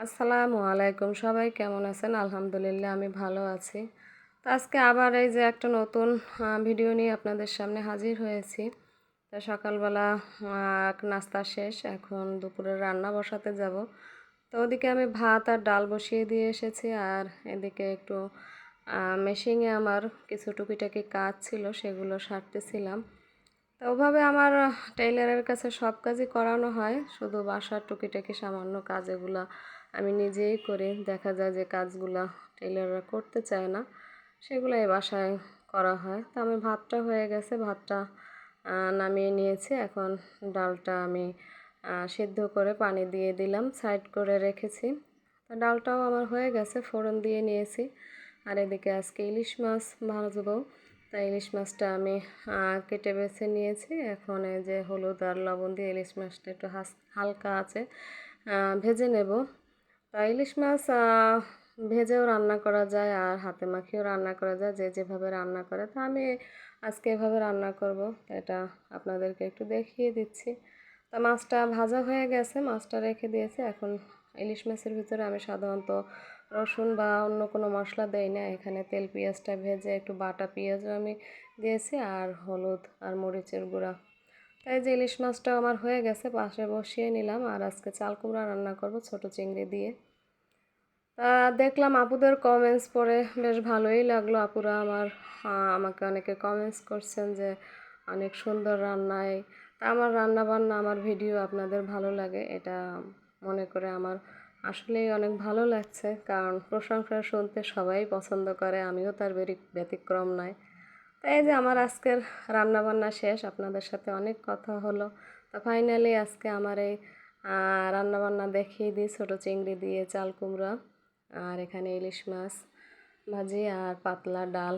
আসসালামু আলাইকুম, সবাই কেমন আছেন? আলহামদুলিল্লাহ আমি ভালো আছি। তো আজকে আবার এই যে একটা নতুন ভিডিও নিয়ে আপনাদের সামনে হাজির হয়েছি। তো সকালবেলা নাস্তা শেষ, এখন দুপুরের রান্না বসাতে যাব। তো ওদিকে আমি ভাত আর ডাল বসিয়ে দিয়ে এসেছি, আর এদিকে একটু মেশিনে আমার কিছু টুকিটাকি কাজ ছিল, সেগুলো সারতেছিলাম। তো ওভাবে আমার টেইলারের কাছে সব কাজই করানো হয়, শুধু বাসার টুকিটাকি সামান্য কাজ এগুলো আমি নিজেই করি। দেখা যায় যে কাজগুলো টেইলাররা করতে চায় না, সেগুলো এই বাসায় করা হয়। তো আমি ভাতটা হয়ে গেছে, ভাতটা নামিয়ে নিয়েছি। এখন ডালটা আমি সিদ্ধ করে পানি দিয়ে দিলাম, সাইড করে রেখেছি। তো ডালটাও আমার হয়ে গেছে, ফোড়ন দিয়ে নিয়েছি। আর এদিকে আজকে ইলিশ মাছ ভাজবো। তাই ইলিশ মাছটা আমি কেটে বেছে নিয়েছি। এখন এই যে হলুদ আর লবণ দিয়ে ইলিশ মাছটা একটু হালকা আছে ভেজে নেব। তা ইলিশ মাছ ভেজেও রান্না করা যায়, আর হাতে মাখিয়েও রান্না করা যায়, যে যেভাবে রান্না করে। তা আমি আজকে এভাবে রান্না করব, এটা আপনাদেরকে একটু দেখিয়ে দিচ্ছি। তা মাছটা ভাজা হয়ে গেছে, মাছটা রেখে দিয়েছি। এখন ইলিশ মাছের ভিতরে আমি সাধারণত রসুন বা অন্য কোনো মশলা দেই না। এখানে তেল পেঁয়াজটা ভেজে একটু বাটা পেঁয়াজও আমি দিয়েছি, আর হলুদ আর মরিচের গুঁড়া। তাই যে ইলিশ মাছটা আমার হয়ে গেছে, পাশে বসিয়ে নিলাম। আর আজকে চাল কুমড়া রান্না করব ছোট চিংড়ি দিয়ে। দেখলাম আপুদের কমেন্টস পড়ে বেশ ভালোই লাগলো। আপুরা আমাকে অনেকে কমেন্টস করছেন যে অনেক সুন্দর রান্নায়। তা আমার রান্না বান্না, আমার ভিডিও আপনাদের ভালো লাগে, এটা মনে করে আমার আসলেই অনেক ভালো লাগছে। কারণ প্রশংসা শুনতে সবাই পছন্দ করে, আমিও তার ব্যতিক্রম নয়। তাই এই যে আমার আজকের রান্না বান্না শেষ, আপনাদের সাথে অনেক কথা হলো। তো ফাইনালি আজকে আমার এই রান্না বান্না দেখিয়ে দিই, ছোটো চিংড়ি দিয়ে চাল কুমড়া, আর এখানে ইলিশ মাছ ভাজি আর পাতলা ডাল।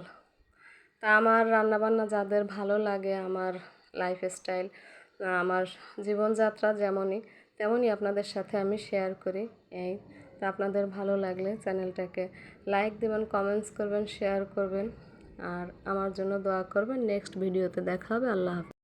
তা আমার রান্নাবান্না যাদের ভালো লাগে, আমার লাইফস্টাইল, আমার জীবনযাত্রা যেমনই তেমনই আপনাদের সাথে আমি শেয়ার করি। এই তা আপনাদের ভালো লাগলে চ্যানেলটাকে লাইক দেবেন, কমেন্টস করবেন, শেয়ার করবেন, আর আমার জন্য দোয়া করবেন। নেক্সট ভিডিওতে দেখা হবে। আল্লাহ হাফেজ।